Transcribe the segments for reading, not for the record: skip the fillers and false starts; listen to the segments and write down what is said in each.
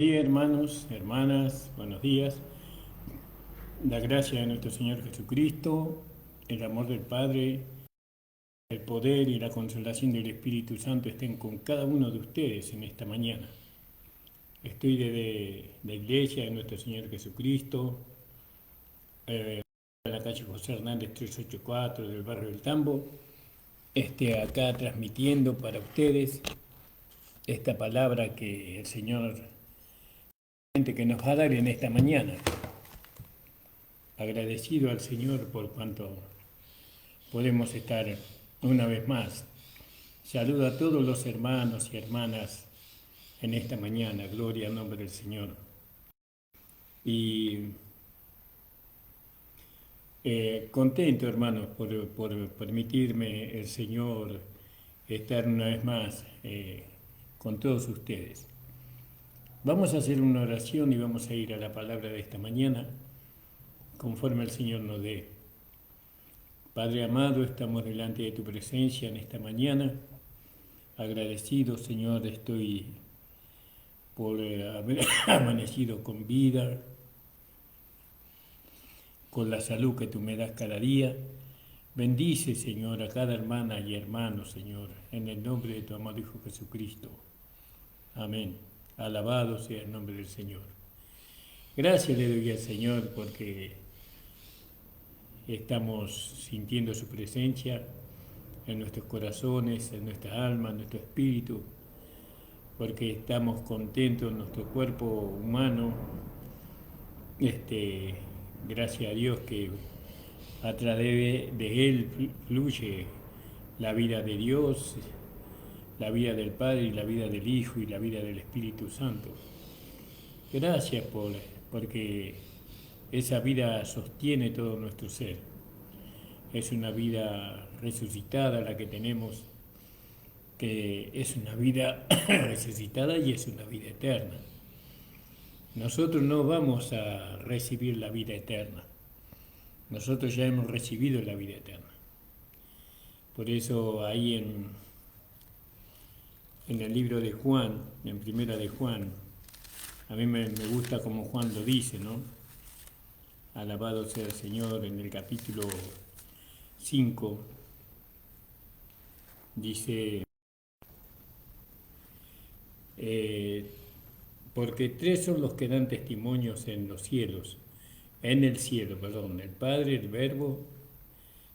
Sí, hermanos, hermanas, buenos días. La gracia de nuestro Señor Jesucristo, el amor del Padre, el poder y la consolación del Espíritu Santo estén con cada uno de ustedes en esta mañana. Estoy desde la iglesia de nuestro Señor Jesucristo, en la calle José Hernández 384 del barrio del Tambo, acá transmitiendo para ustedes esta palabra que el Señor que nos va a dar en esta mañana. Agradecido al Señor por cuanto podemos estar una vez más. Saludo a todos los hermanos y hermanas en esta mañana. Gloria al nombre del Señor. Y contento, hermanos, por permitirme el Señor estar una vez más con todos ustedes. Vamos a hacer una oración y vamos a ir a la palabra de esta mañana, conforme el Señor nos dé. Padre amado, estamos delante de tu presencia en esta mañana. Agradecido, Señor, estoy por haber amanecido con vida, con la salud que tú me das cada día. Bendice, Señor, a cada hermana y hermano, Señor, en el nombre de tu amado Hijo Jesucristo. Amén. Alabado sea el nombre del Señor. Gracias le doy al Señor porque estamos sintiendo su presencia en nuestros corazones, en nuestra alma, en nuestro espíritu, porque estamos contentos en nuestro cuerpo humano. Gracias a Dios que a través de Él fluye la vida de Dios, la vida del Padre y la vida del Hijo y la vida del Espíritu Santo. Gracias porque esa vida sostiene todo nuestro ser. Es una vida resucitada la que tenemos, que es una vida resucitada y es una vida eterna. Nosotros no vamos a recibir la vida eterna. Nosotros ya hemos recibido la vida eterna. Por eso ahí en el libro de Juan, en primera de Juan, a mí me gusta como Juan lo dice, ¿no? Alabado sea el Señor, en el capítulo 5, dice, eh, porque tres son los que dan testimonios en los cielos, en el cielo, perdón, el Padre, el Verbo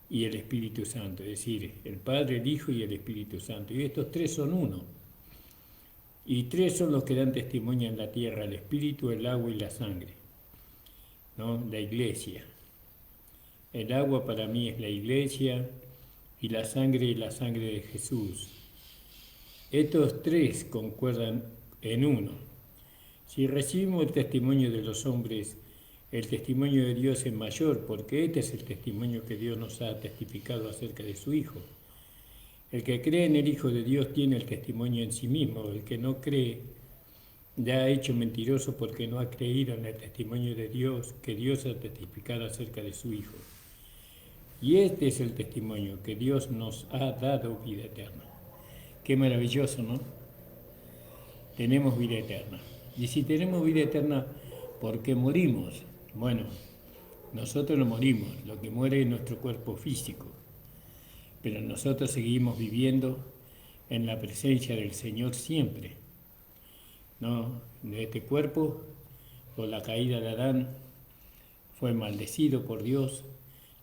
y el Espíritu Santo, es decir, el Padre, el Hijo y el Espíritu Santo. Y estos tres son uno. Y tres son los que dan testimonio en la tierra, el Espíritu, el agua y la sangre, ¿no? La iglesia. El agua para mí es la iglesia y la sangre es la sangre de Jesús. Estos tres concuerdan en uno. Si recibimos el testimonio de los hombres, el testimonio de Dios es mayor, porque este es el testimonio que Dios nos ha testificado acerca de su Hijo. El que cree en el Hijo de Dios tiene el testimonio en sí mismo. El que no cree ya ha hecho mentiroso porque no ha creído en el testimonio de Dios que Dios ha testificado acerca de su Hijo. Y este es el testimonio, que Dios nos ha dado vida eterna. Qué maravilloso, ¿no? Tenemos vida eterna. Y si tenemos vida eterna, ¿por qué morimos? Bueno, nosotros no morimos, lo que muere es nuestro cuerpo físico, pero nosotros seguimos viviendo en la presencia del Señor siempre, ¿no? De este cuerpo, por la caída de Adán, fue maldecido por Dios,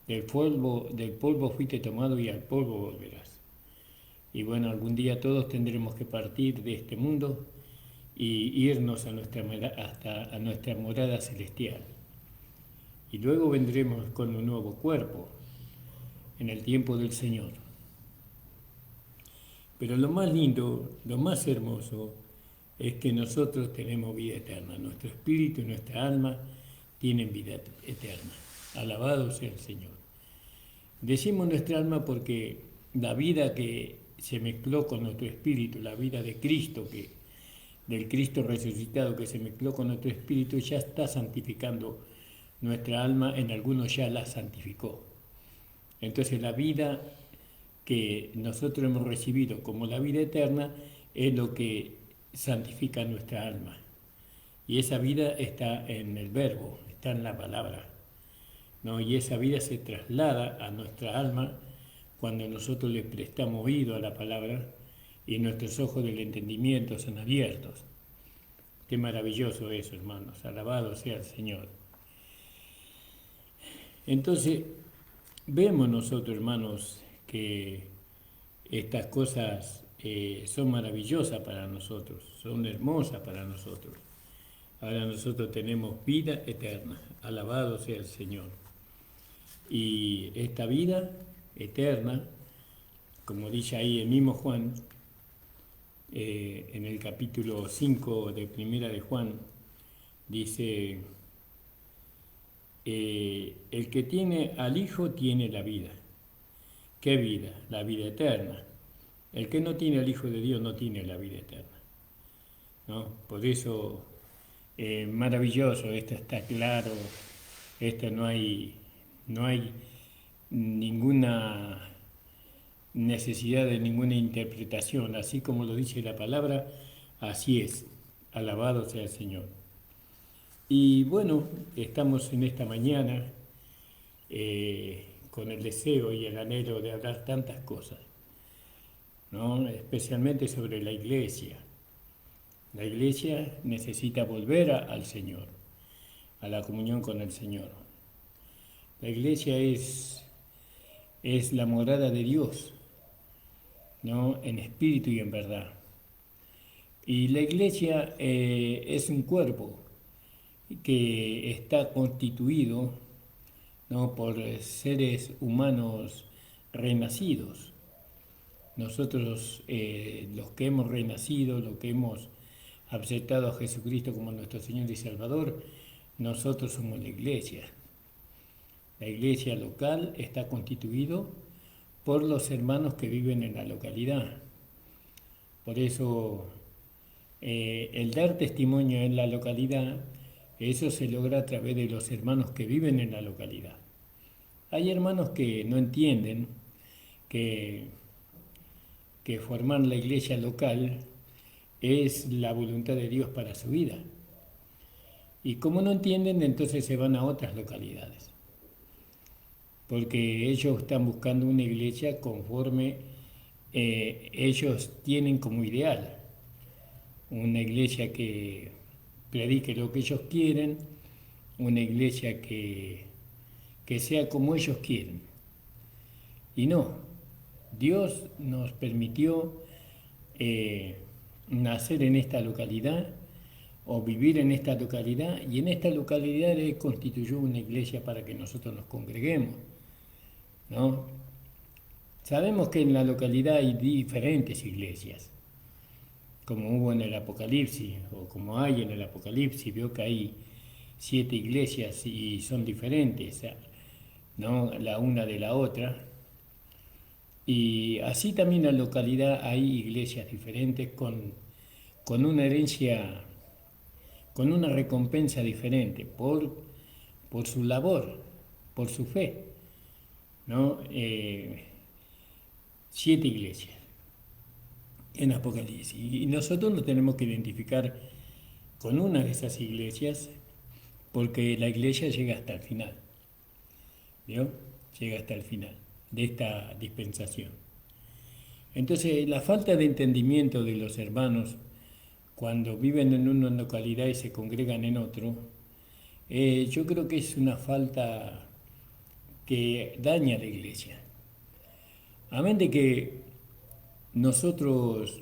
del polvo fuiste tomado y al polvo volverás. Y bueno, algún día todos tendremos que partir de este mundo y irnos hasta a nuestra morada celestial. Y luego vendremos con un nuevo cuerpo en el tiempo del Señor. Pero lo más lindo, lo más hermoso, es que nosotros tenemos vida eterna. Nuestro espíritu y nuestra alma tienen vida eterna. Alabado sea el Señor. Decimos nuestra alma porque la vida que se mezcló con nuestro espíritu, la vida de Cristo, del Cristo resucitado que se mezcló con nuestro espíritu, ya está santificando nuestra alma, en algunos ya la santificó. Entonces la vida que nosotros hemos recibido como la vida eterna es lo que santifica nuestra alma. Y esa vida está en el verbo, está en la palabra, ¿no? Y esa vida se traslada a nuestra alma cuando nosotros le prestamos oído a la palabra y nuestros ojos del entendimiento son abiertos. Qué maravilloso eso, hermanos. Alabado sea el Señor. Entonces, vemos nosotros, hermanos, que estas cosas son maravillosas para nosotros, son hermosas para nosotros. Ahora nosotros tenemos vida eterna. Alabado sea el Señor. Y esta vida eterna, como dice ahí el mismo Juan, en el capítulo 5 de Primera de Juan, dice, el que tiene al Hijo tiene la vida. ¿Qué vida? La vida eterna. El que no tiene al Hijo de Dios no tiene la vida eterna, ¿no? Por eso, maravilloso, esto está claro, esto no hay ninguna necesidad de ninguna interpretación, así como lo dice la palabra, así es. Alabado sea el Señor. Y bueno, estamos en esta mañana con el deseo y el anhelo de hablar tantas cosas, ¿no? Especialmente sobre la iglesia. La iglesia necesita volver al Señor, a la comunión con el Señor. La iglesia es la morada de Dios, ¿no? En espíritu y en verdad. Y la iglesia es un cuerpo que está constituido, ¿no?, por seres humanos renacidos. Nosotros, los que hemos renacido, los que hemos aceptado a Jesucristo como nuestro Señor y Salvador, nosotros somos la iglesia. La iglesia local está constituido por los hermanos que viven en la localidad. Por eso, el dar testimonio en la localidad, eso se logra a través de los hermanos que viven en la localidad. Hay hermanos que no entienden que formar la iglesia local es la voluntad de Dios para su vida. Y como no entienden, entonces se van a otras localidades. Porque ellos están buscando una iglesia conforme ellos tienen como ideal. Una iglesia que predique lo que ellos quieren, una iglesia que sea como ellos quieren. Y no, Dios nos permitió nacer en esta localidad o vivir en esta localidad, y en esta localidad Él constituyó una iglesia para que nosotros nos congreguemos, ¿no? Sabemos que en la localidad hay diferentes iglesias, como hubo en el Apocalipsis, o como hay en el Apocalipsis. Veo que hay 7 iglesias y son diferentes, ¿no?, la una de la otra. Y así también en la localidad hay iglesias diferentes con una herencia, con una recompensa diferente por su labor, por su fe, ¿no? 7 iglesias en Apocalipsis. Y nosotros nos tenemos que identificar con una de esas iglesias, porque la iglesia llega hasta el final, ¿vio? Llega hasta el final de esta dispensación. Entonces, la falta de entendimiento de los hermanos cuando viven en una localidad y se congregan en otro, yo creo que es una falta que daña a la iglesia. Amén de que nosotros,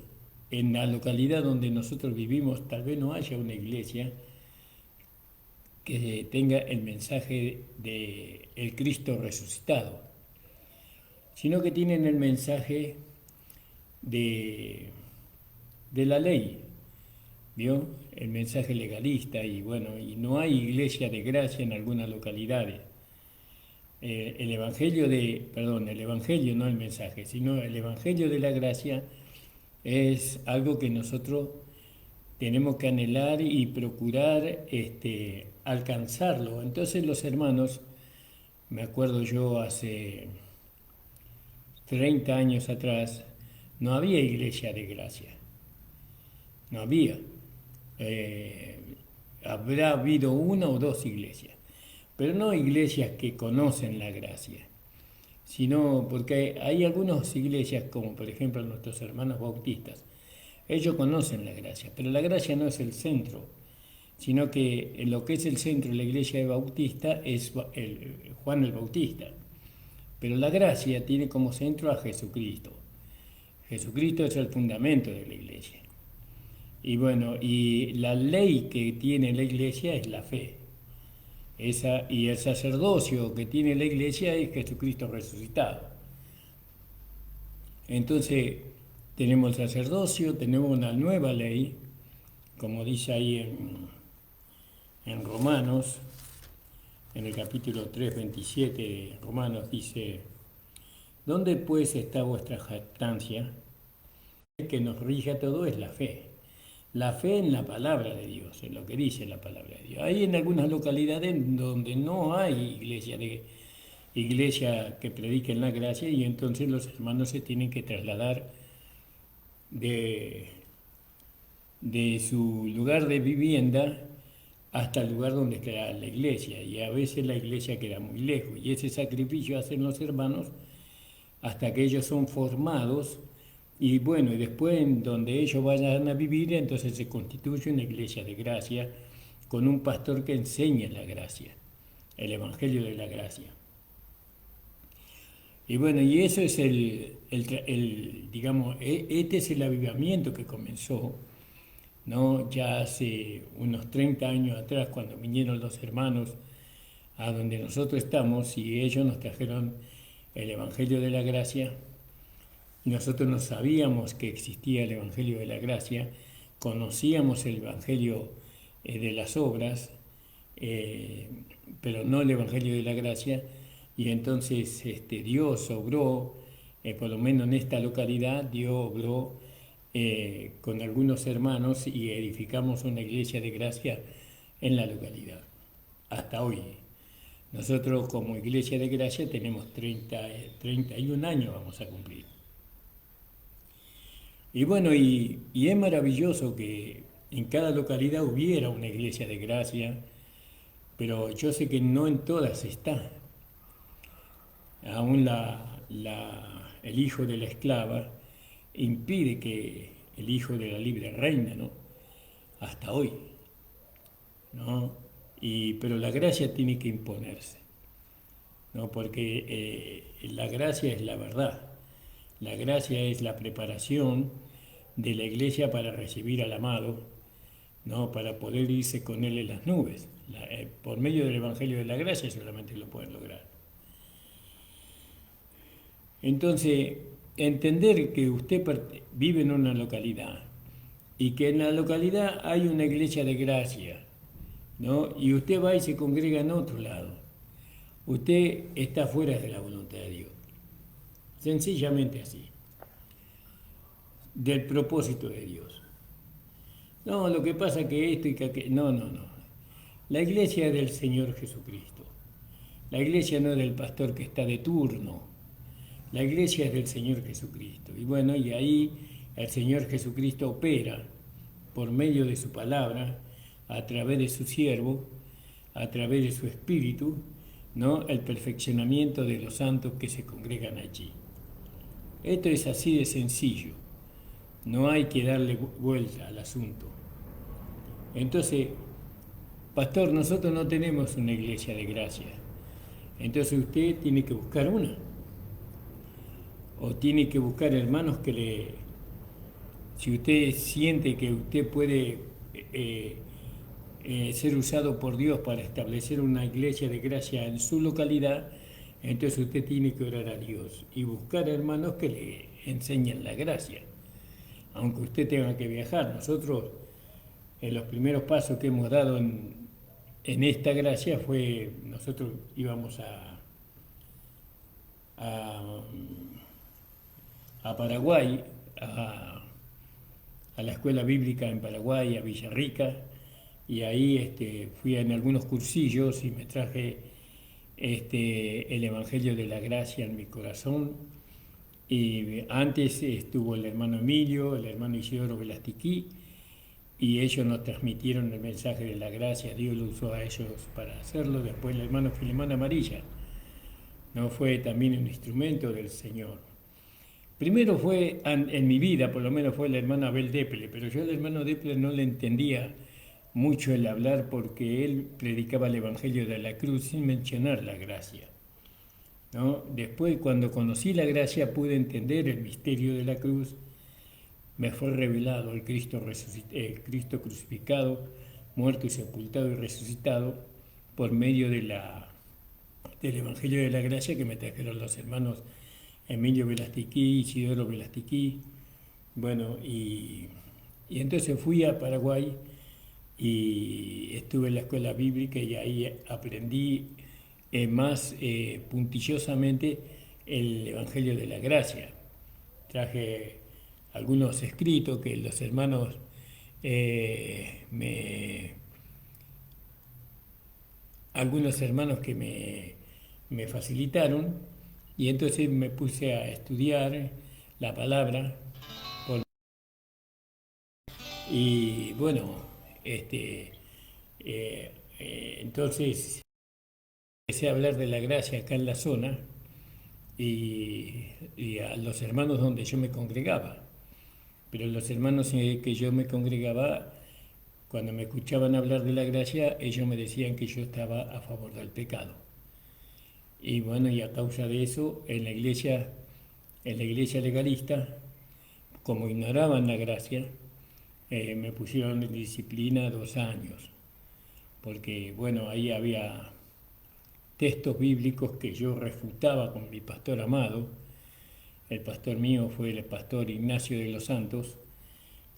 en la localidad donde nosotros vivimos, tal vez no haya una iglesia que tenga el mensaje del Cristo resucitado, sino que tienen el mensaje de la ley, ¿vio? El mensaje legalista, y bueno, y no hay iglesia de gracia en algunas localidades. El evangelio no el mensaje, sino el evangelio de la gracia es algo que nosotros tenemos que anhelar y procurar alcanzarlo. Entonces los hermanos, me acuerdo yo hace 30 años atrás, no había iglesia de gracia, no había. habrá habido una o dos iglesias, pero no iglesias que conocen la gracia, sino porque hay algunas iglesias, como por ejemplo nuestros hermanos bautistas, ellos conocen la gracia, pero la gracia no es el centro, sino que lo que es el centro de la iglesia de Bautista es Juan el Bautista. Pero la gracia tiene como centro a Jesucristo. Jesucristo es el fundamento de la iglesia. Y bueno, y la ley que tiene la iglesia es la fe. Y el sacerdocio que tiene la iglesia es Jesucristo resucitado. Entonces, tenemos el sacerdocio, tenemos una nueva ley, como dice ahí en Romanos, en el capítulo 3, 27 de Romanos, dice: ¿dónde pues está vuestra jactancia? El que nos rige a todo es la fe. La fe en la palabra de Dios, en lo que dice la palabra de Dios. Hay en algunas localidades donde no hay iglesia que prediquen la gracia, y entonces los hermanos se tienen que trasladar de, de su lugar de vivienda hasta el lugar donde queda la iglesia, y a veces la iglesia queda muy lejos, y ese sacrificio hacen los hermanos hasta que ellos son formados, y bueno, y después en donde ellos vayan a vivir, entonces se constituye una iglesia de gracia con un pastor que enseña la gracia, el evangelio de la gracia. Y bueno, y eso es digamos, este es el avivamiento que comenzó, ¿no? Ya hace unos 30 años atrás, cuando vinieron los hermanos a donde nosotros estamos, y ellos nos trajeron el evangelio de la gracia. Nosotros no sabíamos que existía el evangelio de la gracia, conocíamos el evangelio de las obras, pero no el evangelio de la gracia. Y entonces Dios obró, por lo menos en esta localidad, Dios obró con algunos hermanos, y edificamos una iglesia de gracia en la localidad, hasta hoy. Nosotros como iglesia de gracia tenemos 31 años, vamos a cumplir. Y bueno, y es maravilloso que en cada localidad hubiera una iglesia de gracia, pero yo sé que no en todas está. Aún el hijo de la esclava impide que el hijo de la libre reine, ¿no? Hasta hoy, ¿no? Pero la gracia tiene que imponerse, ¿no? Porque la gracia es la verdad. La gracia es la preparación de la iglesia para recibir al amado, ¿no? Para poder irse con él en las nubes. Por medio del evangelio de la gracia solamente lo pueden lograr. Entonces, entender que usted vive en una localidad y que en la localidad hay una iglesia de gracia, ¿no? Y usted va y se congrega en otro lado. Usted está fuera de la voluntad de Dios. Sencillamente así. Del propósito de Dios. No, lo que pasa que esto y que aquello. No, no, no. La iglesia es del Señor Jesucristo. La iglesia no es del pastor que está de turno. La iglesia es del Señor Jesucristo. Y bueno, y ahí el Señor Jesucristo opera por medio de su palabra, a través de su siervo, a través de su espíritu, ¿no? El perfeccionamiento de los santos que se congregan allí. Esto es así de sencillo. No hay que darle vuelta al asunto. Entonces, pastor, nosotros no tenemos una iglesia de gracia. Entonces usted tiene que buscar una. O tiene que buscar hermanos si usted siente que usted puede ser usado por Dios para establecer una iglesia de gracia en su localidad, entonces usted tiene que orar a Dios y buscar hermanos que le enseñen la gracia, aunque usted tenga que viajar. Nosotros, en los primeros pasos que hemos dado en esta gracia nosotros íbamos a Paraguay, a la escuela bíblica en Paraguay, a Villarrica, y ahí fui en algunos cursillos y me traje el Evangelio de la Gracia en mi corazón. Y antes estuvo el hermano Emilio, el hermano Isidoro Velastiquí, y ellos nos transmitieron el mensaje de la gracia. Dios lo usó a ellos para hacerlo. Después el hermano Filemón Amarilla, ¿no? Fue también un instrumento del Señor. Primero fue, en mi vida por lo menos, fue el hermano Abel Dépele, pero yo al hermano Dépele no le entendía mucho el hablar porque él predicaba el Evangelio de la cruz sin mencionar la gracia, ¿no? Después, cuando conocí la gracia, pude entender el misterio de la cruz. Me fue revelado el Cristo, el Cristo crucificado, muerto y sepultado y resucitado por medio del Evangelio de la Gracia que me trajeron los hermanos Emilio Velastiquí, Isidoro Velastiquí. Bueno, y entonces fui a Paraguay y estuve en la escuela bíblica y ahí aprendí más puntillosamente el Evangelio de la Gracia. Traje algunos escritos que los hermanos algunos hermanos que me facilitaron, y entonces me puse a estudiar la palabra y bueno, entonces empecé a hablar de la gracia acá en la zona y a los hermanos donde yo me congregaba. Pero los hermanos que yo me congregaba, cuando me escuchaban hablar de la gracia, ellos me decían que yo estaba a favor del pecado. Y bueno, y a causa de eso, en la iglesia legalista, como ignoraban la gracia, me pusieron en disciplina 2 años, porque bueno, ahí había textos bíblicos que yo refutaba con mi pastor amado. El pastor mío fue el pastor Ignacio de los Santos,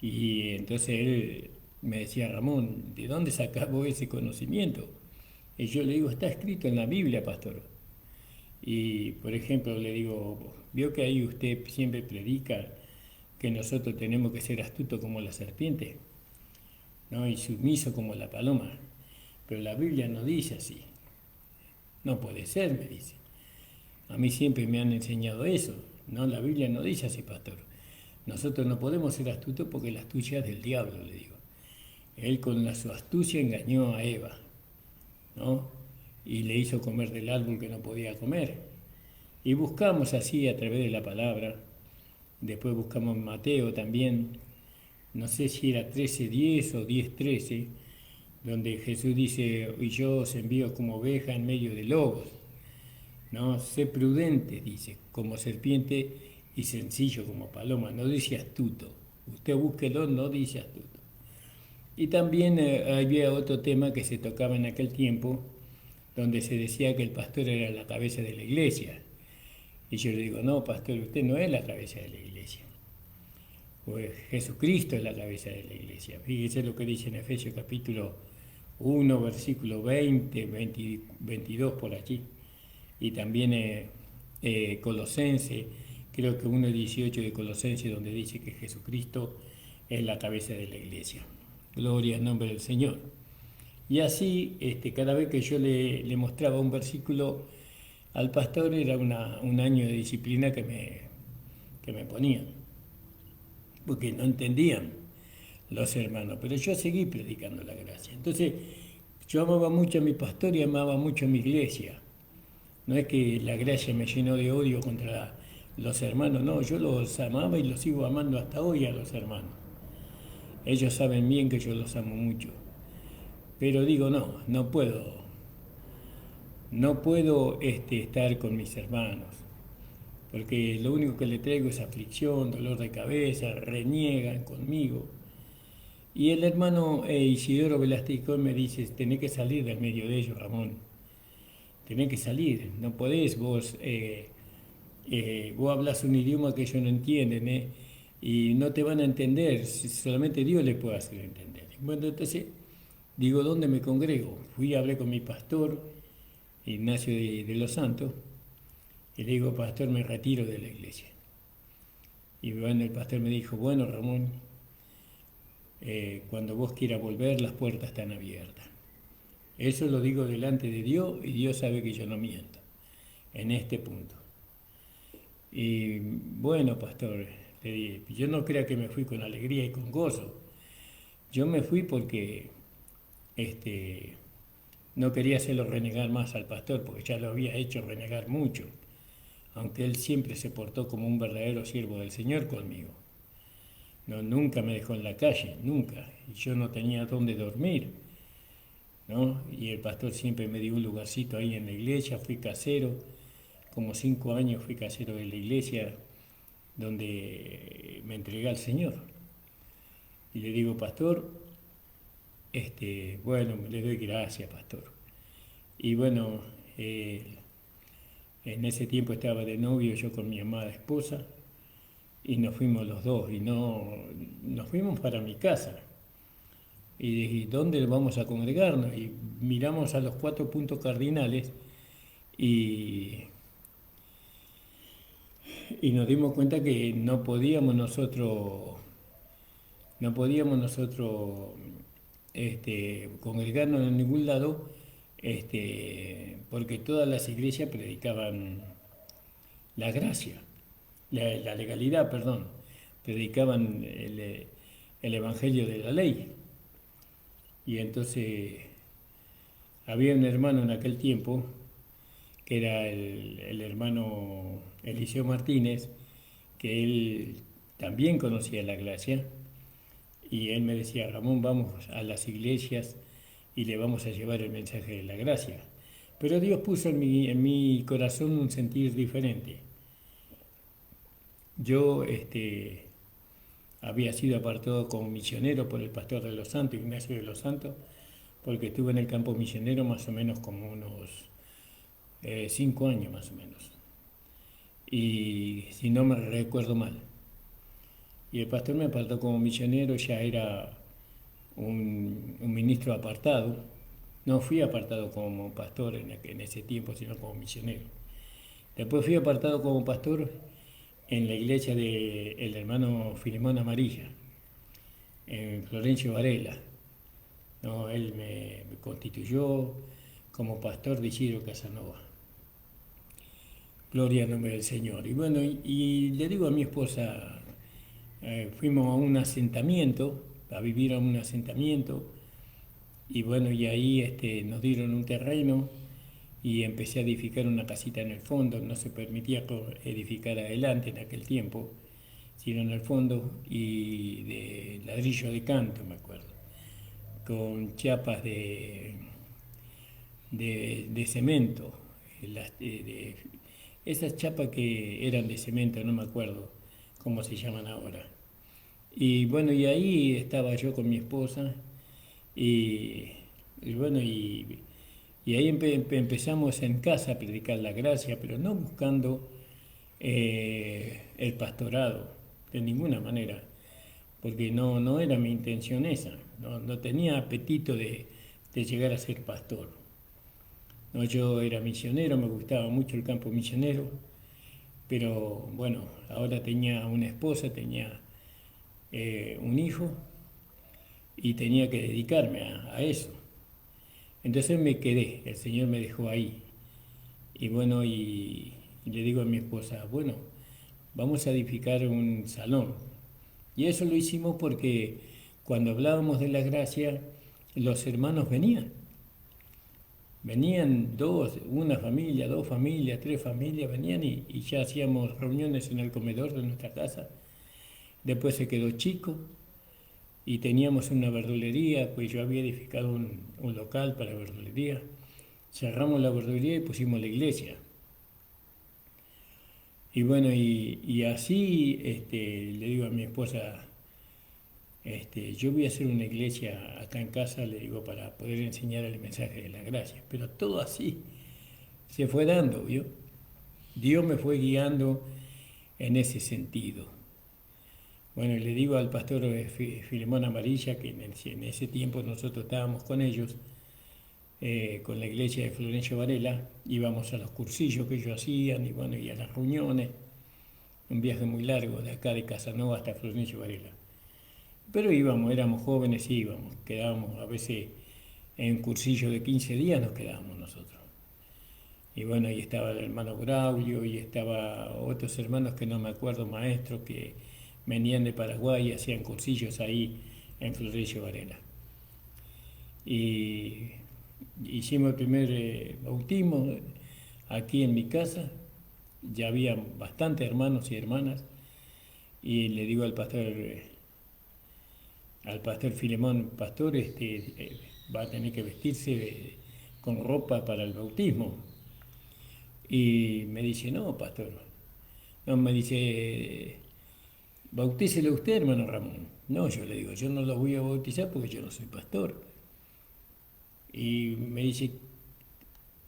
y entonces él me decía: Ramón, ¿de dónde sacás vos ese conocimiento? Y yo le digo: está escrito en la Biblia, pastor. Y por ejemplo le digo: vio que ahí usted siempre predica que nosotros tenemos que ser astutos como la serpiente, ¿no? Y sumiso como la paloma. Pero la Biblia no dice así. No puede ser, me dice. A mí siempre me han enseñado eso. No, la Biblia no dice así, pastor. Nosotros no podemos ser astutos porque la astucia es del diablo, le digo. Él con su astucia engañó a Eva, ¿no? Y le hizo comer del árbol que no podía comer. Y buscamos así a través de la palabra. Después buscamos Mateo también, no sé si era 13:10 o 10:13, donde Jesús dice: y yo os envío como oveja en medio de lobos, ¿no? Sé prudente, dice, como serpiente, y sencillo como paloma, no dice astuto. Usted búsquelo, no dice astuto. Y también había otro tema que se tocaba en aquel tiempo, donde se decía que el pastor era la cabeza de la iglesia. Y yo le digo: no, pastor, usted no es la cabeza de la iglesia. Pues Jesucristo es la cabeza de la iglesia. Fíjese lo que dice en Efesios capítulo 1, versículo 20, 22 por allí. Y también Colosense, creo que 1:18 de Colosense, donde dice que Jesucristo es la cabeza de la iglesia. Gloria al nombre del Señor. Y así, cada vez que yo le mostraba un versículo al pastor, era un año de disciplina que me ponían, porque no entendían los hermanos, pero yo seguí predicando la gracia. Entonces, yo amaba mucho a mi pastor y amaba mucho a mi iglesia. No es que la gracia me llenó de odio contra los hermanos, no, yo los amaba y los sigo amando hasta hoy a los hermanos. Ellos saben bien que yo los amo mucho. Pero digo: no, no puedo estar con mis hermanos, porque lo único que le traigo es aflicción, dolor de cabeza, reniegan conmigo. Y el hermano Isidoro Velasticón me dice: tenés que salir del medio de ellos, Ramón. Tenés que salir, no podés vos hablas un idioma que ellos no entienden, y no te van a entender, solamente Dios les puede hacer entender. Bueno, entonces digo: ¿dónde me congrego? Fui, hablé con mi pastor, Ignacio de los Santos, y le digo: pastor, me retiro de la iglesia. Y bueno, el pastor me dijo: bueno, Ramón, cuando vos quieras volver, las puertas están abiertas. Eso lo digo delante de Dios, y Dios sabe que yo no miento en este punto. Y bueno, pastor, le dije, yo no crea que me fui con alegría y con gozo, Yo me fui porque este, no quería hacerlo renegar más al pastor, porque ya lo había hecho renegar mucho, aunque él siempre se portó como un verdadero siervo del Señor conmigo. No, nunca me dejó en la calle, nunca. Y yo no tenía dónde dormir, ¿no? Y el pastor siempre me dio un lugarcito ahí en la iglesia, fui casero, como 5 años fui casero de la iglesia, donde me entregué al Señor. Y le digo, pastor, bueno, le doy gracias, pastor. Y bueno, en ese tiempo estaba de novio yo con mi amada esposa y nos fuimos los dos y no nos fuimos para mi casa. Y dije, ¿dónde vamos a congregarnos? Y miramos a los 4 puntos cardinales y, y nos dimos cuenta que no podíamos nosotros congregarnos en ningún lado, porque todas las iglesias predicaban la gracia, la legalidad, perdón, predicaban el evangelio de la ley. Y entonces había un hermano en aquel tiempo, que era el hermano Eliseo Martínez, que él también conocía la gracia, y él me decía, Ramón, vamos a las iglesias y le vamos a llevar el mensaje de la gracia. Pero Dios puso en mi corazón un sentir diferente. Yo había sido apartado como misionero por el pastor de los Santos, Ignacio de los Santos, porque estuve en el campo misionero más o menos como unos 5 años más o menos. Y si no me recuerdo mal. Y el pastor me apartó como misionero, ya era un ministro apartado. No fui apartado como pastor en ese tiempo, sino como misionero. Después fui apartado como pastor en la iglesia del hermano Filemón Amarilla, en Florencio Varela. No, él me constituyó como pastor de Isidro Casanova. Gloria al nombre del Señor. Y bueno, y le digo a mi esposa, fuimos a un asentamiento, a vivir a un asentamiento, y bueno, y ahí nos dieron un terreno y empecé a edificar una casita en el fondo. No se permitía edificar adelante en aquel tiempo, sino en el fondo, y de ladrillo de canto, me acuerdo, con chapas de cemento, esas chapas que eran de cemento, no me acuerdo cómo se llaman ahora. Y bueno, y ahí estaba yo con mi esposa y, y bueno, y ahí empezamos en casa a predicar la gracia, pero no buscando el pastorado, de ninguna manera, porque no era mi intención esa, no tenía apetito de llegar a ser pastor. No, yo era misionero, me gustaba mucho el campo misionero, pero bueno, ahora tenía una esposa, tenía un hijo y tenía que dedicarme a eso. Entonces me quedé, el Señor me dejó ahí. Y bueno, y le digo a mi esposa, bueno, vamos a edificar un salón. Y eso lo hicimos porque cuando hablábamos de la gracia, los hermanos venían. Venían una familia, 2 familias, 3 familias, venían y ya hacíamos reuniones en el comedor de nuestra casa. Después se quedó chico y teníamos una verdulería, pues yo había edificado un local para verdulería. Cerramos la verdulería y pusimos la iglesia. Y bueno, y así le digo a mi esposa, yo voy a hacer una iglesia acá en casa, le digo, para poder enseñar el mensaje de la gracia. Pero todo así se fue dando, ¿vio? Dios me fue guiando en ese sentido. Bueno, y le digo al pastor Filemón Amarilla que en ese tiempo nosotros estábamos con ellos, con la iglesia de Florencio Varela, íbamos a los cursillos que ellos hacían y bueno, y a las reuniones, un viaje muy largo de acá de Casanova hasta Florencio Varela. Pero íbamos, éramos jóvenes, íbamos, quedábamos a veces en cursillo de 15 días, nos quedábamos nosotros. Y bueno, ahí estaba el hermano Braulio y estaba otros hermanos que no me acuerdo, maestros que venían de Paraguay y hacían cursillos ahí en Florencio Varela. Y hicimos el primer bautismo aquí en mi casa. Ya había bastantes hermanos y hermanas, y le digo al pastor Filemón, pastor, va a tener que vestirse con ropa para el bautismo. Y me dice, no, pastor, no, me dice, bautícelo usted, hermano Ramón. No, yo le digo, yo no los voy a bautizar porque yo no soy pastor. Y me dice,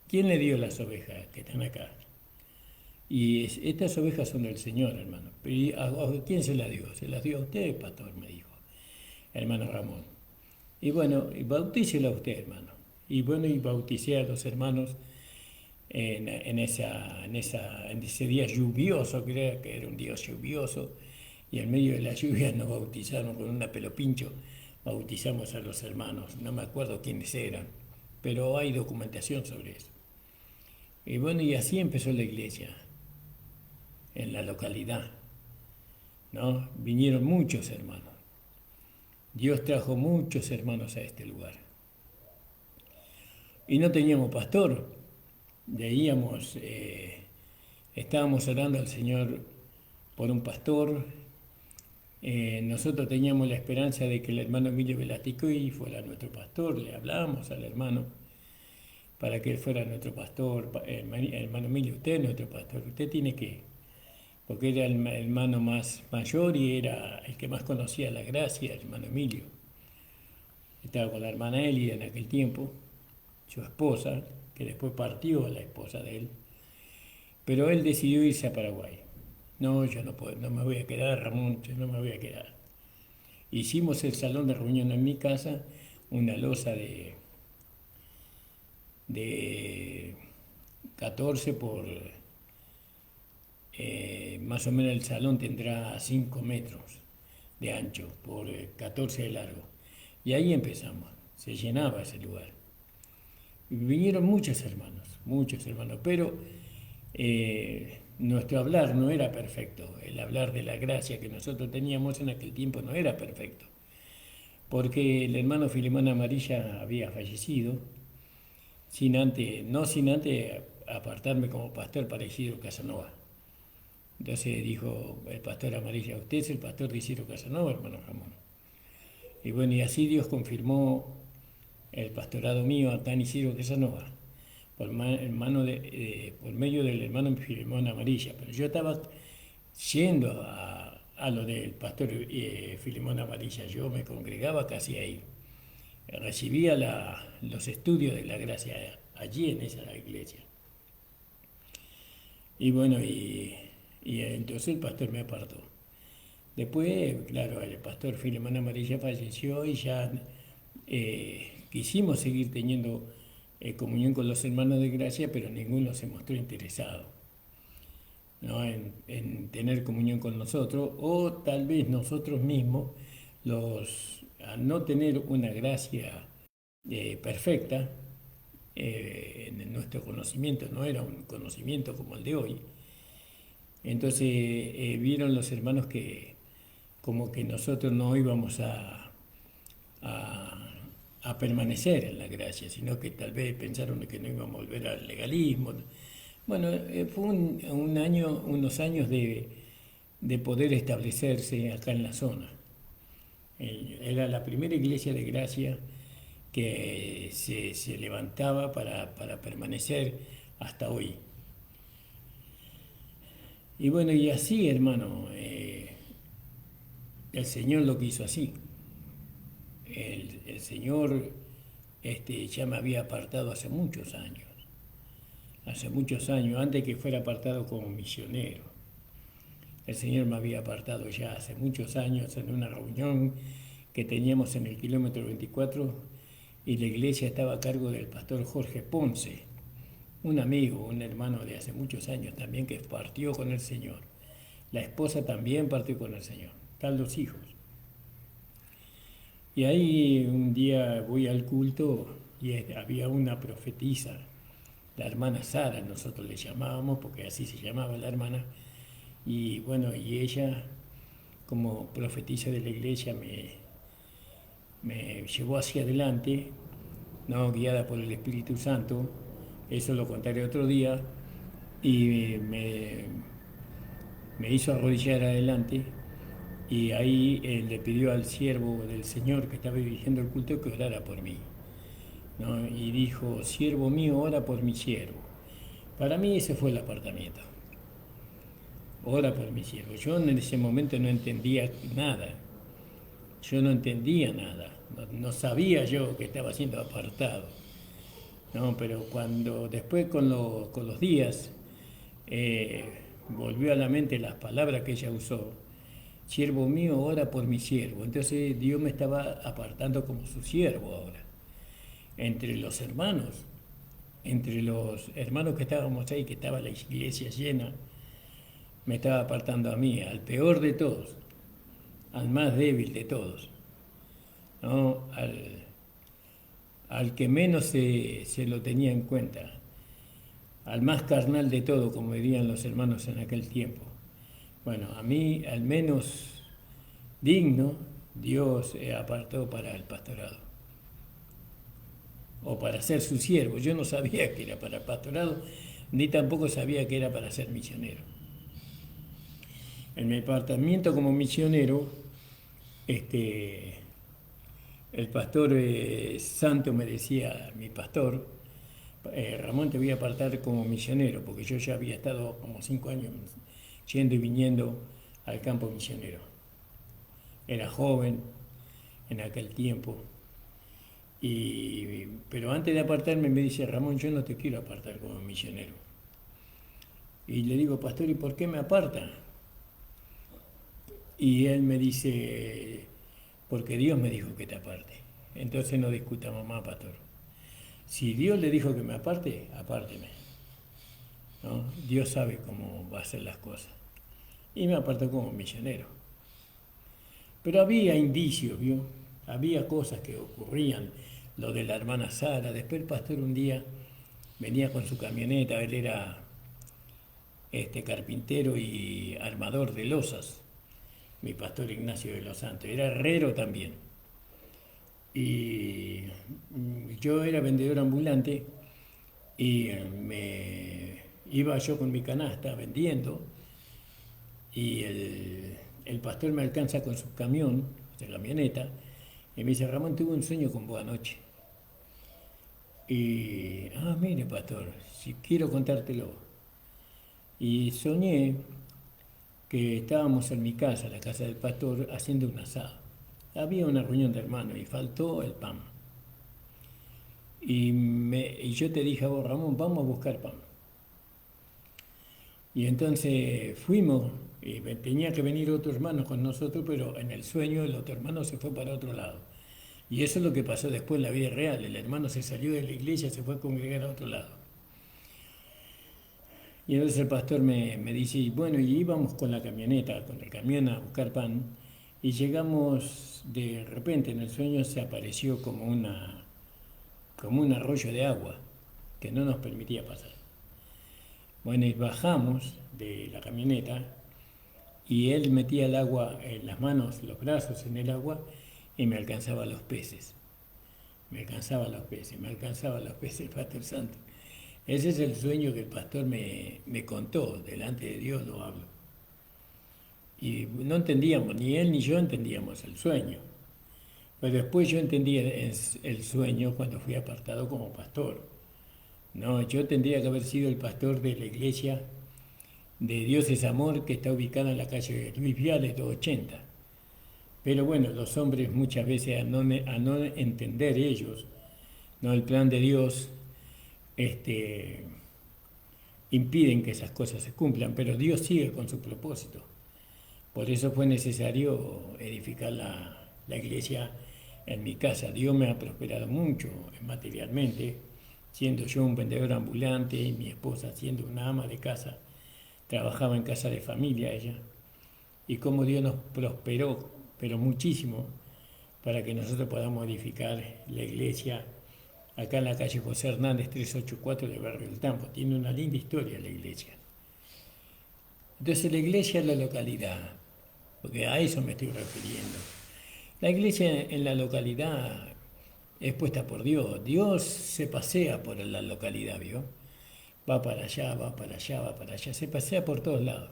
¿quién le dio las ovejas que están acá? Y estas ovejas son del Señor, hermano. ¿Y a quién se las dio? Se las dio a usted, pastor, me dijo, hermano Ramón. Y bueno, bautícela a usted, hermano. Y bueno, y bauticé a los hermanos en ese día lluvioso, creo que era un día lluvioso, y en medio de la lluvia nos bautizaron con una pelopincho, bautizamos a los hermanos, no me acuerdo quiénes eran, pero hay documentación sobre eso. Y bueno, y así empezó la iglesia en la localidad, ¿no? Vinieron muchos hermanos. Dios trajo muchos hermanos a este lugar. Y no teníamos pastor, veíamos, estábamos orando al Señor por un pastor. Nosotros teníamos la esperanza de que el hermano Emilio Velaticoy fuera nuestro pastor. Le hablábamos al hermano para que él fuera nuestro pastor. Hermano Emilio, usted es nuestro pastor, usted tiene que, porque era el hermano más mayor y era el que más conocía la gracia, el hermano Emilio. Estaba con la hermana Elida en aquel tiempo, su esposa, que después partió la esposa de él, pero él decidió irse a Paraguay. No, yo no puedo, no me voy a quedar, Ramón, yo no me voy a quedar. Hicimos el salón de reunión en mi casa, una losa de 14 por, más o menos el salón tendrá 5 metros de ancho por 14 de largo. Y ahí empezamos, se llenaba ese lugar. Y vinieron muchos hermanos, pero nuestro hablar no era perfecto. El hablar de la gracia que nosotros teníamos en aquel tiempo no era perfecto, porque el hermano Filemón Amarilla había fallecido, no sin antes apartarme como pastor para Isidro Casanova. Entonces dijo el pastor Amarilla, usted es el pastor de Isidro Casanova, hermano Ramón. Y bueno, y así Dios confirmó el pastorado mío a tan Isidro Casanova, por medio del hermano Filemón Amarilla. Pero yo estaba yendo a lo del pastor Filemón Amarilla, yo me congregaba casi ahí. Recibía los estudios de la gracia allí en esa iglesia. Y bueno, y entonces el pastor me apartó. Después, claro, el pastor Filemón Amarilla falleció y ya quisimos seguir teniendo comunión con los hermanos de gracia, pero ninguno se mostró interesado, ¿no? en tener comunión con nosotros, o tal vez nosotros mismos, al no tener una gracia perfecta, en nuestro conocimiento no era un conocimiento como el de hoy. Entonces vieron los hermanos que como que nosotros no íbamos a permanecer en la gracia, sino que tal vez pensaron que no íbamos a volver al legalismo. Bueno, fue unos años de poder establecerse acá en la zona. Era la primera iglesia de gracia que se levantaba para permanecer hasta hoy. Y bueno, y así, hermano, el Señor lo quiso así. El Señor ya me había apartado hace muchos años, antes que fuera apartado como misionero. El Señor me había apartado ya hace muchos años en una reunión que teníamos en el kilómetro 24 y la iglesia estaba a cargo del pastor Jorge Ponce, un amigo, un hermano de hace muchos años también que partió con el Señor. La esposa también partió con el Señor, están los hijos. Y ahí un día voy al culto y había una profetisa, la hermana Sara, nosotros le llamábamos, porque así se llamaba la hermana, y bueno, y ella como profetisa de la iglesia me llevó hacia adelante, no guiada por el Espíritu Santo, eso lo contaré otro día, y me hizo arrodillar adelante y ahí le pidió al siervo del Señor que estaba dirigiendo el culto que orara por mí, ¿no? Y dijo, siervo mío, ora por mi siervo. Para mí ese fue el apartamiento, ora por mi siervo. Yo en ese momento no entendía nada, yo no entendía nada, no sabía yo que estaba siendo apartado, ¿no? Pero cuando después con los días eh, volvió a la mente las palabras que ella usó, siervo mío, ora por mi siervo. Entonces Dios me estaba apartando como su siervo ahora, entre los hermanos, que estábamos ahí, que estaba la iglesia llena, me estaba apartando a mí, al peor de todos, al más débil de todos, ¿no? Al que menos se lo tenía en cuenta, al más carnal de todo, como dirían los hermanos en aquel tiempo. Bueno, a mí, al menos digno, Dios apartó para el pastorado, o para ser su siervo. Yo no sabía que era para el pastorado, ni tampoco sabía que era para ser misionero. En mi apartamiento como misionero, el pastor Santo me decía, mi pastor, Ramón, te voy a apartar como misionero, porque yo ya había estado como 5 años yendo y viniendo al campo misionero. Era joven en aquel tiempo, pero antes de apartarme me dice, Ramón, yo no te quiero apartar como misionero. Y le digo, pastor, ¿y por qué me aparta? Y él me dice, porque Dios me dijo que te aparte. Entonces no discutamos más, pastor. Si Dios le dijo que me aparte, apárteme, ¿no? Dios sabe cómo va a hacer las cosas. Y me apartó como misionero. Pero había indicios, ¿vio? Había cosas que ocurrían. Lo de la hermana Sara. Después el pastor un día venía con su camioneta, él era carpintero y armador de losas, mi pastor Ignacio de los Santos, era herrero también. Y yo era vendedor ambulante y me iba yo con mi canasta vendiendo y el pastor me alcanza con su camión, de camioneta, y me dice, Ramón, tuve un sueño con vos anoche. Y, mire, pastor, si quiero contártelo. Y soñé que estábamos en mi casa, la casa del pastor, haciendo un asado. Había una reunión de hermanos y faltó el pan. Y yo te dije a vos, Ramón, vamos a buscar pan. Y entonces fuimos, y tenía que venir otro hermano con nosotros, pero en el sueño el otro hermano se fue para otro lado. Y eso es lo que pasó después en la vida real. El hermano se salió de la iglesia, se fue a congregar a otro lado. Y entonces el pastor me dice, bueno, y íbamos con la camioneta, con el camión a buscar pan, y llegamos, de repente en el sueño se apareció como un arroyo de agua que no nos permitía pasar. Bueno, y bajamos de la camioneta y él metía el agua en las manos, los brazos en el agua y me alcanzaba los peces. Me alcanzaba los peces el pastor Santo. Ese es el sueño que el pastor me contó, delante de Dios lo hablo. Y no entendíamos, ni él ni yo entendíamos el sueño. Pero después yo entendí el sueño cuando fui apartado como pastor. No, yo tendría que haber sido el pastor de la iglesia de Dios es Amor, que está ubicada en la calle Luis Viales 280. Pero bueno, los hombres muchas veces a no entender ellos, no el plan de Dios, impiden que esas cosas se cumplan, pero Dios sigue con su propósito. Por eso fue necesario edificar la iglesia en mi casa. Dios me ha prosperado mucho materialmente, siendo yo un vendedor ambulante y mi esposa siendo una ama de casa. Trabajaba en casa de familia ella. Y cómo Dios nos prosperó, pero muchísimo, para que nosotros podamos edificar la iglesia acá en la calle José Hernández 384 del barrio del Tambo. Tiene una linda historia la iglesia. Entonces la iglesia es la localidad, porque a eso me estoy refiriendo. La iglesia en la localidad es puesta por Dios. Dios se pasea por la localidad, ¿vio? Va para allá, va para allá, va para allá, se pasea por todos lados.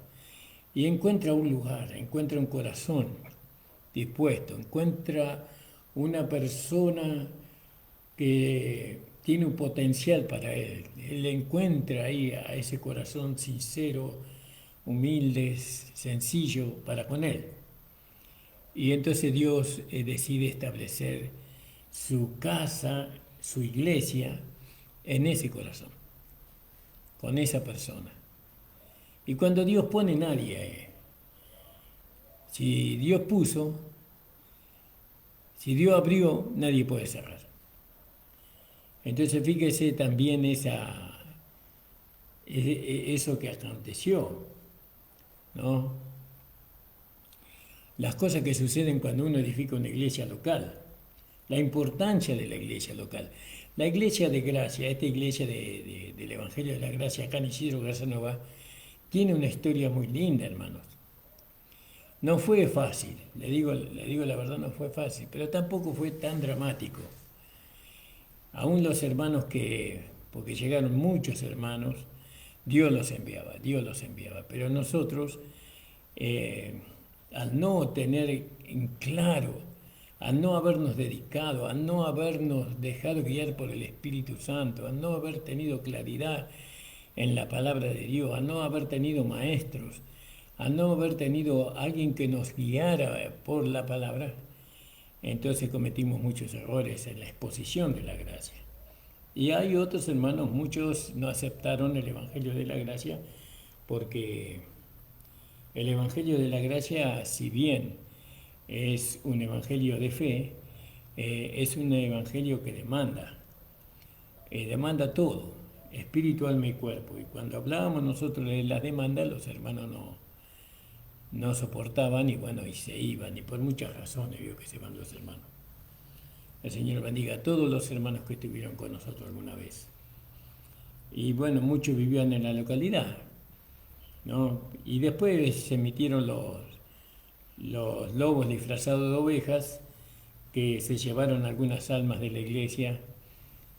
Y encuentra un lugar, encuentra un corazón dispuesto, encuentra una persona que tiene un potencial para él. Él encuentra ahí a ese corazón sincero, humilde, sencillo para con él. Y entonces Dios decide establecer su casa, su iglesia, en ese corazón, con esa persona. Y cuando Dios pone, nadie. Si Dios puso, si Dios abrió, nadie puede cerrar. Entonces fíjese también eso que aconteció, ¿no? Las cosas que suceden cuando uno edifica una iglesia local, la importancia de la iglesia local. La iglesia de gracia, esta iglesia del Evangelio de la Gracia, acá en Isidro Casanova, tiene una historia muy linda, hermanos. No fue fácil, le digo la verdad, no fue fácil, pero tampoco fue tan dramático. Aún los hermanos porque llegaron muchos hermanos, Dios los enviaba, pero nosotros, al no tener en claro, al no habernos dedicado, al no habernos dejado guiar por el Espíritu Santo, al no haber tenido claridad en la palabra de Dios, al no haber tenido maestros, al no haber tenido alguien que nos guiara por la palabra, entonces cometimos muchos errores en la exposición de la gracia. Y hay otros hermanos, muchos no aceptaron el Evangelio de la Gracia porque el Evangelio de la Gracia, si bien es un Evangelio de fe, es un Evangelio que demanda todo, espíritu, alma y cuerpo. Y cuando hablábamos nosotros de las demandas, los hermanos no soportaban y bueno, y se iban, y por muchas razones vio que se van los hermanos. El Señor bendiga a todos los hermanos que estuvieron con nosotros alguna vez. Y bueno, muchos vivían en la localidad, ¿no? Y después se emitieron los lobos disfrazados de ovejas que se llevaron algunas almas de la iglesia,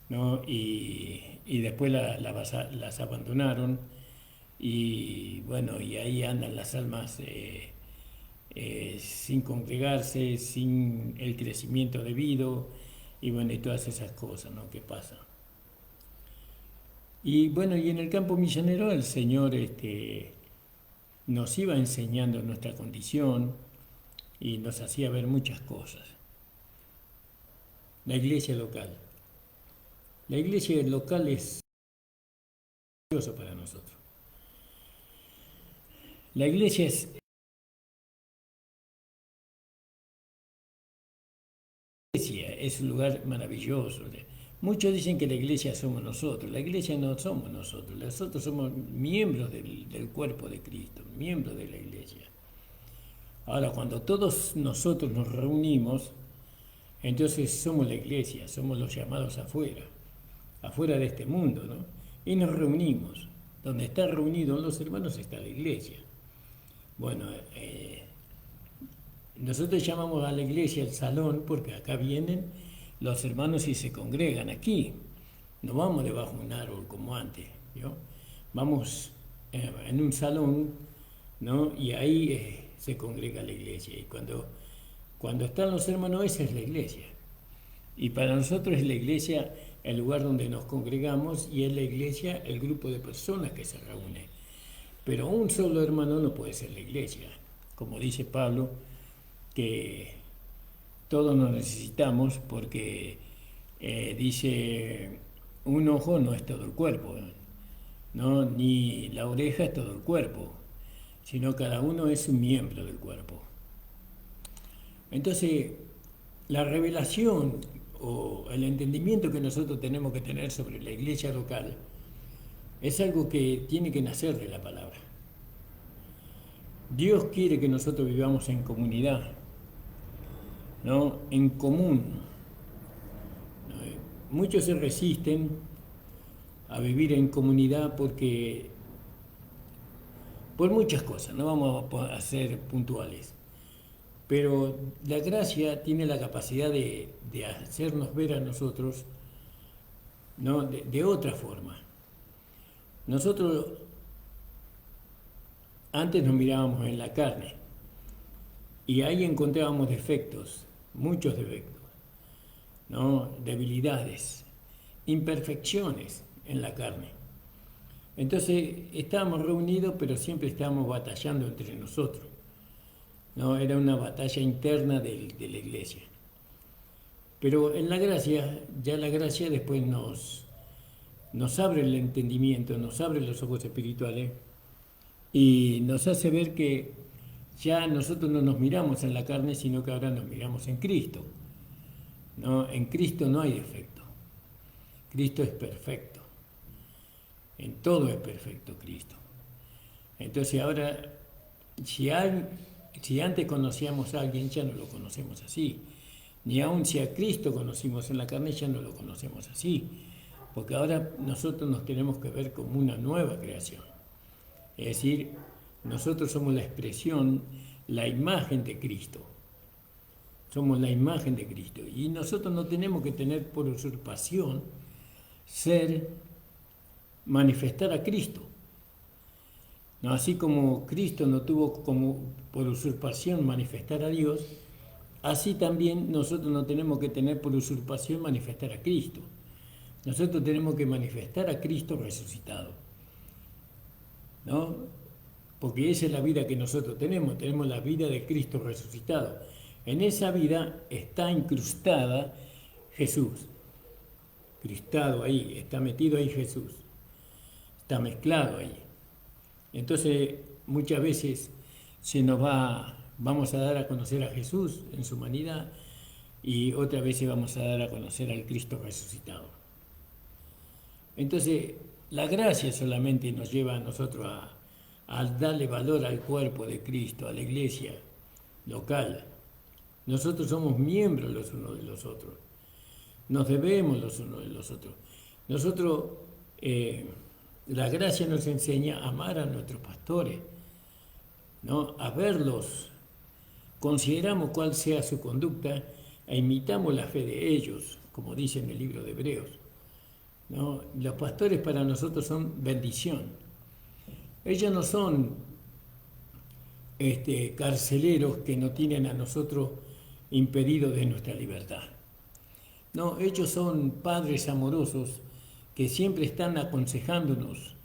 ¿no? Y después las abandonaron y bueno, y ahí andan las almas sin congregarse, sin el crecimiento debido y bueno, y todas esas cosas, ¿no? que pasan. Y bueno, y en el campo misionero el Señor nos iba enseñando nuestra condición y nos hacía ver muchas cosas. La iglesia local. La iglesia local es valiosa para nosotros. La iglesia es un lugar maravilloso. Muchos dicen que la iglesia somos nosotros. La iglesia no somos nosotros. Nosotros somos miembros del cuerpo de Cristo, miembros de la iglesia. Ahora, cuando todos nosotros nos reunimos, entonces somos la iglesia, somos los llamados afuera de este mundo, ¿no? Y nos reunimos. Donde están reunidos los hermanos está la iglesia. Bueno, nosotros llamamos a la iglesia el salón porque acá vienen los hermanos y se congregan aquí. No vamos debajo de un árbol como antes, ¿no? Vamos en un salón, ¿no? Y ahí se congrega la iglesia. Y cuando están los hermanos, esa es la iglesia. Y para nosotros es la iglesia el lugar donde nos congregamos y es la iglesia el grupo de personas que se reúne. Pero un solo hermano no puede ser la iglesia. Como dice Pablo, que todos nos necesitamos porque dice, un ojo no es todo el cuerpo, ¿no? Ni la oreja es todo el cuerpo, sino cada uno es un miembro del cuerpo. Entonces, la revelación o el entendimiento que nosotros tenemos que tener sobre la iglesia local es algo que tiene que nacer de la palabra. Dios quiere que nosotros vivamos en comunidad, ¿no? En común. Muchos se resisten a vivir en comunidad por muchas cosas, no vamos a ser puntuales. Pero la gracia tiene la capacidad de hacernos ver a nosotros, ¿no? De otra forma. Nosotros antes nos mirábamos en la carne y ahí encontrábamos defectos, muchos defectos, ¿no? Debilidades, imperfecciones en la carne. Entonces estábamos reunidos, pero siempre estábamos batallando entre nosotros, ¿no? Era una batalla interna de la iglesia. Pero en la gracia, ya la gracia después nos abre el entendimiento, nos abre los ojos espirituales y nos hace ver que ya nosotros no nos miramos en la carne, sino que ahora nos miramos en Cristo, ¿no? En Cristo no hay defecto. Cristo es perfecto. En todo es perfecto Cristo. Entonces ahora, si antes conocíamos a alguien, ya no lo conocemos así. Ni aun si a Cristo conocimos en la carne, ya no lo conocemos así. Porque ahora nosotros nos tenemos que ver como una nueva creación. Es decir, nosotros somos la expresión, la imagen de Cristo. Somos la imagen de Cristo. Y nosotros no tenemos que tener por usurpación manifestar a Cristo. ¿No? Así como Cristo no tuvo como por usurpación manifestar a Dios, así también nosotros no tenemos que tener por usurpación manifestar a Cristo. Nosotros tenemos que manifestar a Cristo resucitado, ¿no? Porque esa es la vida que nosotros tenemos la vida de Cristo resucitado. En esa vida está incrustada Jesús, cristado ahí, está metido ahí Jesús, está mezclado ahí. Entonces muchas veces vamos a dar a conocer a Jesús en su humanidad y otras veces vamos a dar a conocer al Cristo resucitado. Entonces la gracia solamente nos lleva a nosotros a darle valor al cuerpo de Cristo, a la iglesia local. Nosotros somos miembros los unos de los otros, nos debemos los unos de los otros. Nosotros, la gracia nos enseña a amar a nuestros pastores, ¿no? A verlos, consideramos cuál sea su conducta e imitamos la fe de ellos, como dice en el libro de Hebreos, ¿no? Los pastores para nosotros son bendición. Ellos no son carceleros que nos tienen a nosotros impedidos de nuestra libertad. No, ellos son padres amorosos que siempre están aconsejándonos,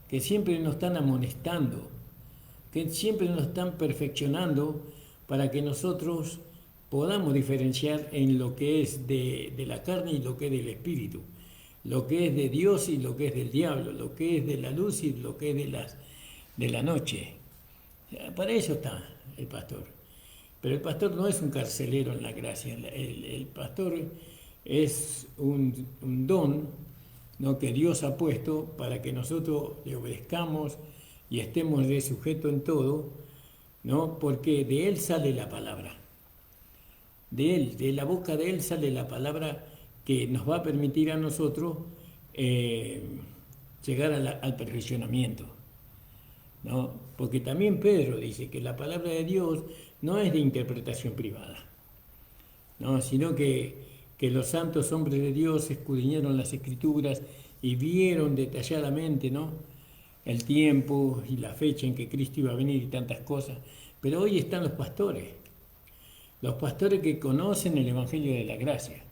que siempre nos están amonestando, que siempre nos están perfeccionando para que nosotros podamos diferenciar en lo que es de la carne y lo que es del espíritu, lo que es de Dios y lo que es del diablo, lo que es de la luz y lo que es de la noche. Para eso está el pastor. Pero el pastor no es un carcelero en la gracia, el pastor es un don, ¿no? Que Dios ha puesto para que nosotros le obedezcamos y estemos de sujeto en todo, ¿no? Porque de él sale la palabra. De la boca de él sale la palabra que nos va a permitir a nosotros llegar al perfeccionamiento, ¿no? Porque también Pedro dice que la palabra de Dios no es de interpretación privada, ¿no? Sino que los santos hombres de Dios escudriñaron las Escrituras y vieron detalladamente, ¿no? El tiempo y la fecha en que Cristo iba a venir y tantas cosas. Pero hoy están los pastores que conocen el Evangelio de la Gracia,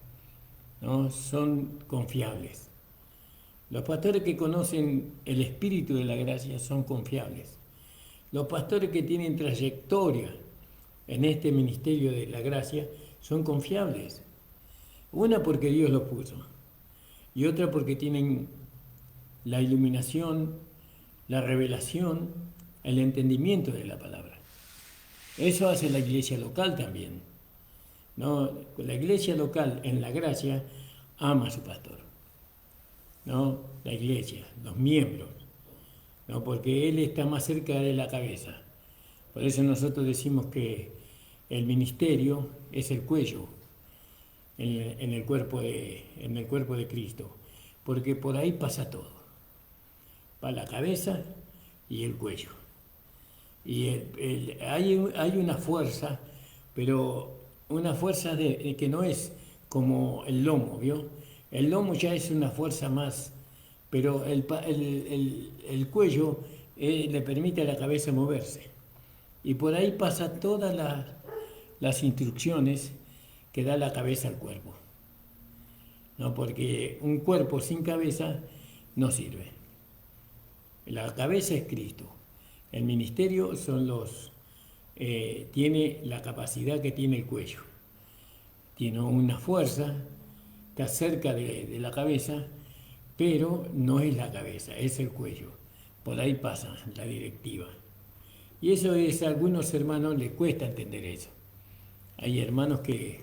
¿no? Son confiables. Los pastores que conocen el Espíritu de la Gracia son confiables. Los pastores que tienen trayectoria en este ministerio de la gracia son confiables. Una porque Dios los puso y otra porque tienen la iluminación, la revelación, el entendimiento de la palabra. Eso hace la iglesia local también, ¿no? La iglesia local en la gracia ama a su pastor, ¿no? La iglesia, los miembros, ¿no? Porque él está más cerca de la cabeza. Por eso nosotros decimos que el ministerio es el cuello en el cuerpo de Cristo, porque por ahí pasa todo, para la cabeza y el cuello. Y hay una fuerza pero una fuerza que no es como el lomo, ¿vio? El lomo ya es una fuerza más, pero el cuello le permite a la cabeza moverse. Y por ahí pasa todas las instrucciones que da la cabeza al cuerpo, ¿no? Porque un cuerpo sin cabeza no sirve. La cabeza es Cristo. El ministerio tiene la capacidad que tiene el cuello. Tiene una fuerza, está cerca de la cabeza, pero no es la cabeza, es el cuello. Por ahí pasa la directiva. Y eso a algunos hermanos les cuesta entender eso. Hay hermanos que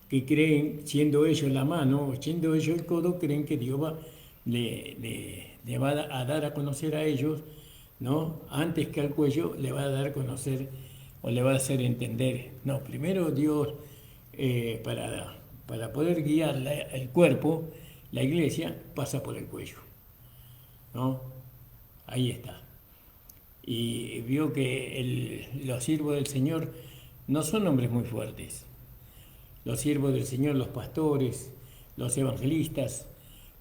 creen, siendo ellos la mano, siendo ellos el codo, creen que Dios le va a dar a conocer a ellos, ¿no? Antes que al cuello le va a dar a conocer o le va a hacer entender. No, primero Dios, para poder guiar el cuerpo, la iglesia pasa por el cuello, ¿no? Ahí está. Y vio que los siervos del Señor no son hombres muy fuertes. Los siervos del Señor, los pastores, los evangelistas,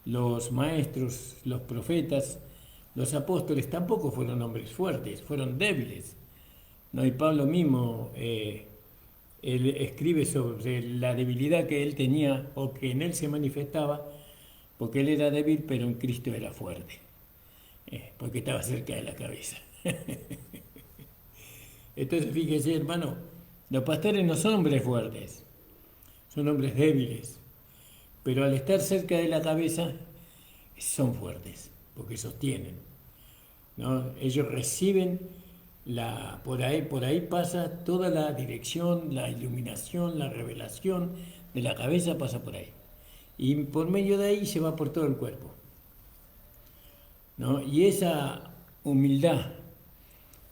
los maestros, los profetas, los apóstoles tampoco fueron hombres fuertes, fueron débiles. ¿No? Y Pablo mismo él escribe sobre la debilidad que él tenía o que en él se manifestaba, porque él era débil, pero en Cristo era fuerte, porque estaba cerca de la cabeza. Entonces, fíjese, hermano, los pastores no son hombres fuertes, son hombres débiles, pero al estar cerca de la cabeza son fuertes, porque sostienen, ¿no? Ellos reciben por ahí pasa toda la dirección, la iluminación, la revelación de la cabeza pasa por ahí. Y por medio de ahí se va por todo el cuerpo, ¿no? Y esa humildad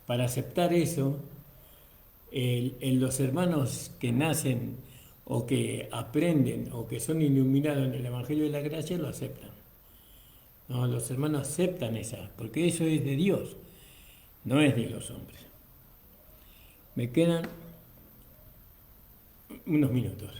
para aceptar eso, en los hermanos que nacen o que aprenden o que son iluminados en el Evangelio de la Gracia lo aceptan. No, los hermanos aceptan porque eso es de Dios, no es de los hombres. Me quedan unos minutos.